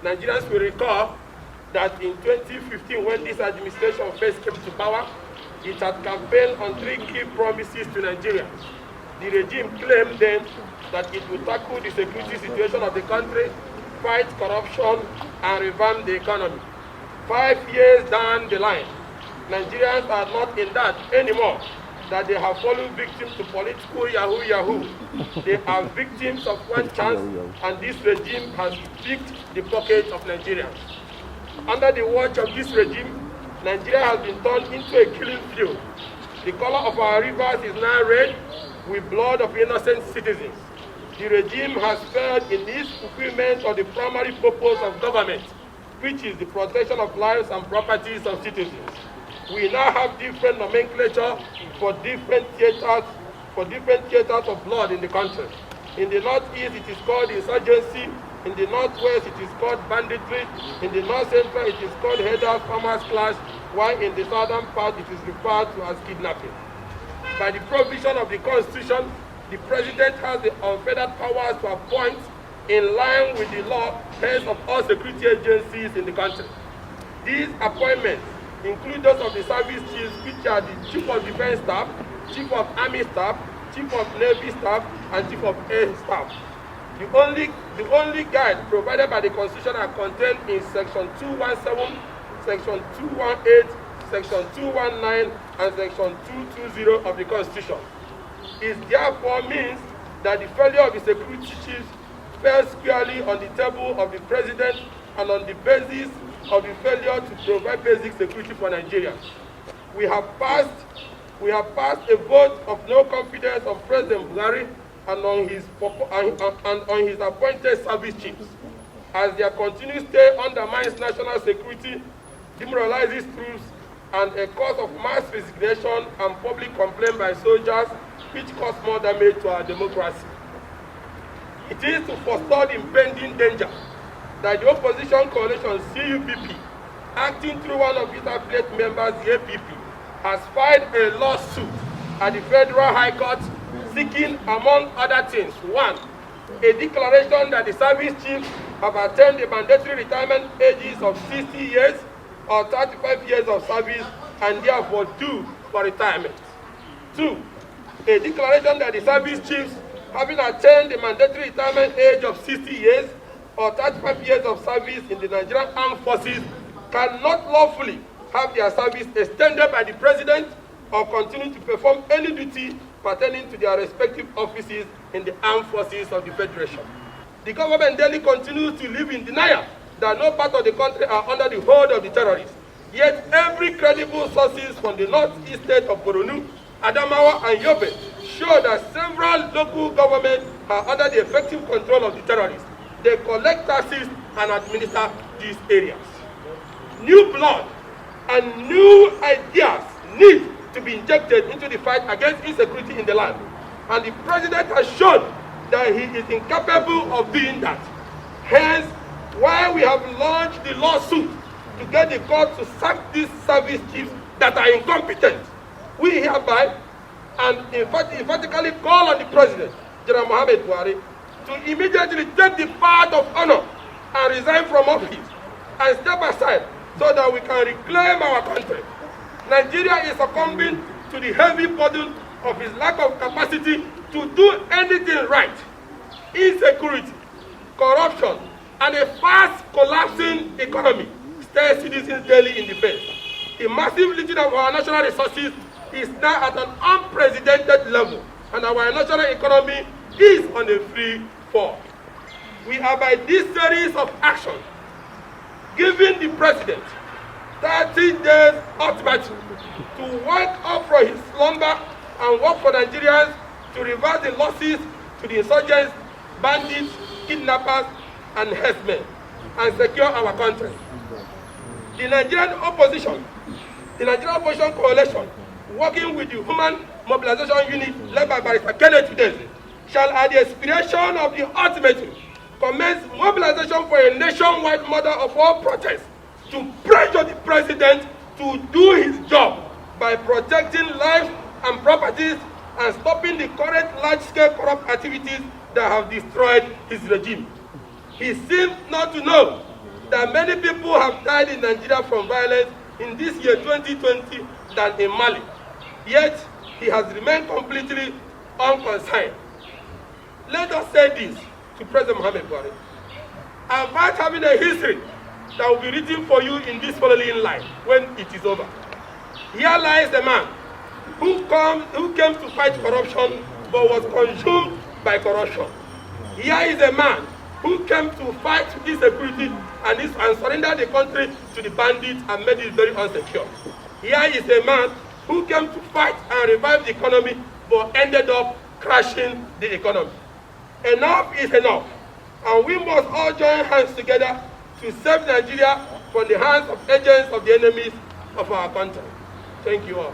Nigerians will recall that in 2015, when this administration first came to power, it had campaigned on 3 key promises to Nigeria. The regime claimed then that it would tackle the security situation of the country, fight corruption, and revamp the economy. 5 years down the line, Nigerians are not in that anymore, that they have fallen victim to political yahoo. They are victims of one chance, and this regime has picked the pockets of Nigerians. Under the watch of this regime, Nigeria has been turned into a killing field. The color of our rivers is now red with blood of innocent citizens. The regime has failed in its fulfillment of the primary purpose of government, which is the protection of lives and properties of citizens. We now have different nomenclature for different theaters of blood in the country. In the northeast, it is called insurgency. In the northwest, it is called banditry. In the north central, it is called header farmers clash, while in the southern part, it is referred to as kidnapping. By the provision of the Constitution, the President has the unfettered powers to appoint, in line with the law, heads of all security agencies in the country. These appointments include those of the service chiefs, which are the Chief of Defense Staff, Chief of Army Staff, Chief of Navy Staff, and Chief of Air Staff. The only guide provided by the Constitution are contained in Section 217, Section 218, Section 219, and Section 220 of the Constitution. It therefore means that the failure of the security chiefs fell squarely on the table of the President and on the basis of the failure to provide basic security for Nigerians. We have passed a vote of no confidence on President Buhari and on his appointed service chiefs, as their continued stay undermines national security, demoralizes troops, and a cause of mass resignation and public complaint by soldiers, which cause more damage to our democracy. It is to forestall the impending danger that the opposition coalition CUPP, acting through one of its affiliate members, the APP, has filed a lawsuit at the Federal High Court seeking, among other things, 1, a declaration that the service chiefs have attained the mandatory retirement ages of 60 years or 35 years of service and therefore due for retirement. 2, a declaration that the service chiefs, having attained the mandatory retirement age of 60 years or 35 years of service in the Nigerian Armed Forces, cannot lawfully have their service extended by the President or continue to perform any duty pertaining to their respective offices in the armed forces of the Federation. The government daily continues to live in denial that no part of the country are under the hold of the terrorists. Yet every credible sources from the northeast state of Borno, Adamawa, and Yobe show that several local governments are under the effective control of the terrorists. They collect taxes and administer these areas. New blood and new ideas need to be injected into the fight against insecurity in the land. And the President has shown that he is incapable of doing that. Hence, why we have launched the lawsuit to get the court to sack these service chiefs that are incompetent. We hereby and emphatically call on the President, General Muhammad Buhari, to immediately take the path of honor and resign from office and step aside so that we can reclaim our country. Nigeria is succumbing to the heavy burden of its lack of capacity to do anything right. Insecurity, corruption, and a fast collapsing economy stare citizens daily in the face. The massive looting of our national resources is now at an unprecedented level, and our national economy is on a free fall. We are, by this series of actions, giving the President 30 days ultimatum to wake up from his slumber and work for Nigerians to reverse the losses to the insurgents, bandits, kidnappers, and herdsmen, and secure our country. The Nigerian opposition coalition, working with the Human Mobilization Unit led by Barrister Kenneth Udeze, shall, at the expiration of the ultimatum, commence mobilization for a nationwide model of all protests to pressure the President to do his job by protecting lives and properties and stopping the current large-scale corrupt activities that have destroyed his regime. He seems not to know that many people have died in Nigeria from violence in this year 2020 than in Mali. Yet, he has remained completely unconcerned. Let us say this to President Muhammad Buhari. Avoid having a history that will be written for you in this following line when it is over. Here lies the man who came to fight corruption but was consumed by corruption. Here is a man who came to fight insecurity and surrender the country to the bandits and made it very unsecure. Here is a man who came to fight and revive the economy but ended up crashing the economy. Enough is enough, and we must all join hands together to save Nigeria from the hands of agents of the enemies of our country. Thank you all.